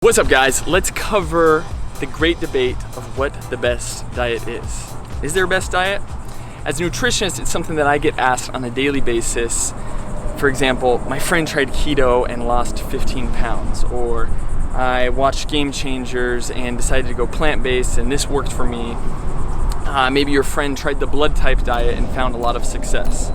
What's up, guys? Let's cover the great debate of what the best diet is. Is there a best diet? As a nutritionist, it's something that I get asked on a daily basis. For example, my friend tried keto and lost 15 pounds, or I watched Game Changers and decided to go plant-based and this worked for me. Maybe your friend tried the blood type diet and found a lot of success.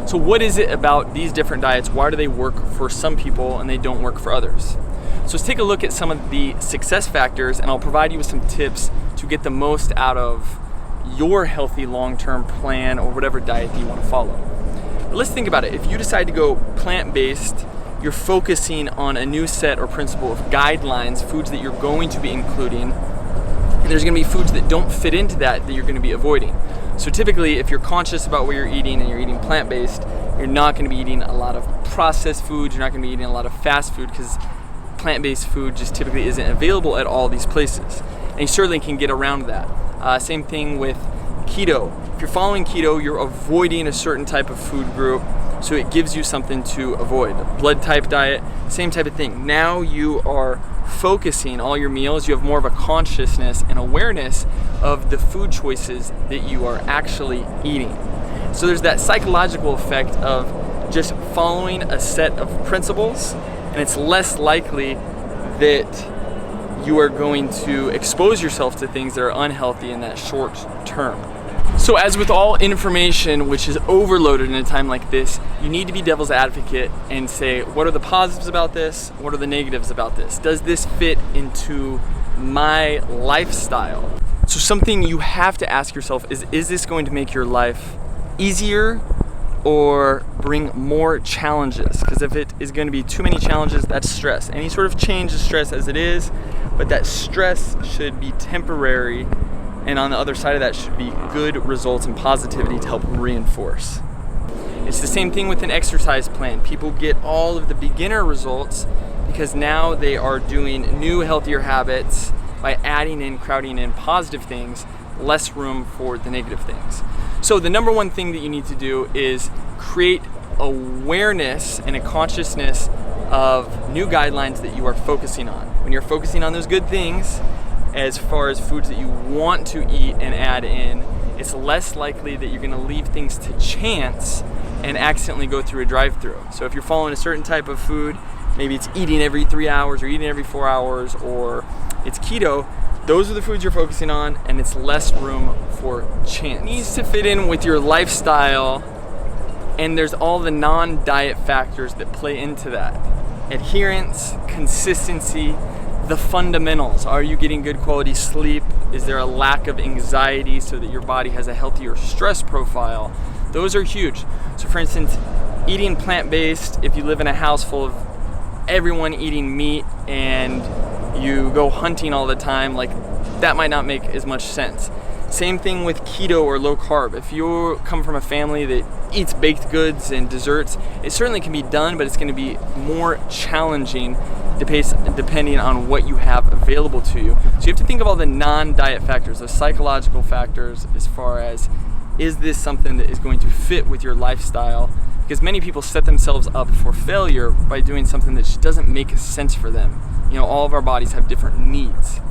So what is it about these different diets? Why do they work for some people and they don't work for others? So let's take a look at some of the success factors, and I'll provide you with some tips to get the most out of your healthy long-term plan or whatever diet that you want to follow. But let's think about it. If you decide to go plant-based, you're focusing on a new set or principle of guidelines, foods that you're going to be including, and there's going to be foods that don't fit into that you're going to be avoiding. So typically, if you're conscious about what you're eating and you're eating plant-based, you're not going to be eating a lot of processed foods, you're not going to be eating a lot of fast food, because plant-based food just typically isn't available at all these places. And you certainly can get around that. Same thing with keto. If you're following keto, you're avoiding a certain type of food group, so it gives you something to avoid. Blood type diet, same type of thing. Now you are focusing all your meals, you have more of a consciousness and awareness of the food choices that you are actually eating. So there's that psychological effect of just following a set of principles, and it's less likely that you are going to expose yourself to things that are unhealthy in that short term. So as with all information which is overloaded in a time like this, you need to be devil's advocate and say, what are the positives about this? What are the negatives about this? Does this fit into my lifestyle? So something you have to ask yourself is this going to make your life easier or bring more challenges? Because if it is going to be too many challenges, that's stress. Any sort of change is stress as it is, but that stress should be temporary, and on the other side of that should be good results and positivity to help reinforce. It's the same thing with an exercise plan. People get all of the beginner results because now they are doing new, healthier habits by crowding in positive things, less room for the negative things. So the number one thing that you need to do is create awareness and a consciousness of new guidelines that you are focusing on. When you're focusing on those good things, as far as foods that you want to eat and add in, it's less likely that you're going to leave things to chance and accidentally go through a drive-through. So if you're following a certain type of food, maybe it's eating every 3 hours or eating every 4 hours, or it's keto, those are the foods you're focusing on, and it's less room for chance. It needs to fit in with your lifestyle, and there's all the non-diet factors that play into that. Adherence, consistency, the fundamentals. Are you getting good quality sleep? Is there a lack of anxiety so that your body has a healthier stress profile? Those are huge. So for instance, eating plant-based, if you live in a house full of everyone eating meat and you go hunting all the time, like that might not make as much sense. Same thing with keto or low carb. If you come from a family that eats baked goods and desserts, it certainly can be done, but it's going to be more challenging depending on what you have available to you. So you have to think of all the non-diet factors, the psychological factors, as far as, is this something that is going to fit with your lifestyle? Because many people set themselves up for failure by doing something that just doesn't make sense for them. You know, all of our bodies have different needs.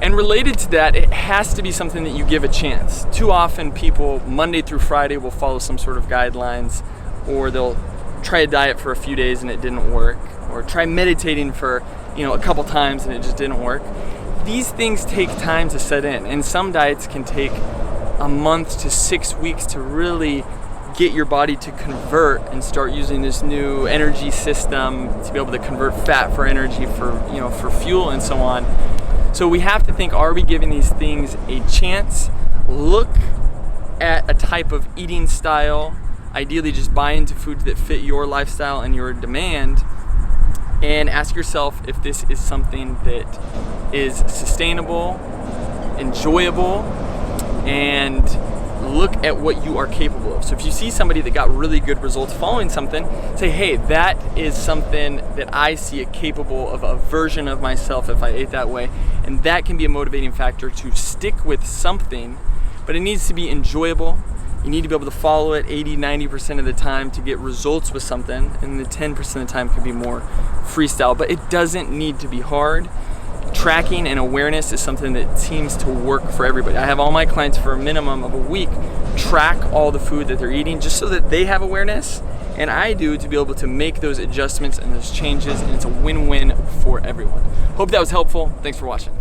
And related to that, it has to be something that you give a chance. Too often people, Monday through Friday, will follow some sort of guidelines, or they'll try a diet for a few days and it didn't work, or try meditating for a couple times and it just didn't work. These things take time to set in, and some diets can take a month to 6 weeks to really get your body to convert and start using this new energy system to be able to convert fat for energy, for fuel and so on. So we have to think, are we giving these things a chance? Look at a type of eating style. Ideally, just buy into foods that fit your lifestyle and your demand, and ask yourself if this is something that is sustainable, enjoyable, and look at what you are capable of. So if you see somebody that got really good results following something, say, hey, that is something that I see capable of a version of myself if I ate that way. And that can be a motivating factor to stick with something, but it needs to be enjoyable. You need to be able to follow it 80-90% of the time to get results with something, and the 10% of the time can be more freestyle, but it doesn't need to be hard. Tracking and awareness is something that seems to work for everybody. I have all my clients for a minimum of a week track all the food that they're eating just so that they have awareness, and I do, to be able to make those adjustments and those changes, and it's a win-win for everyone. Hope that was helpful. Thanks for watching.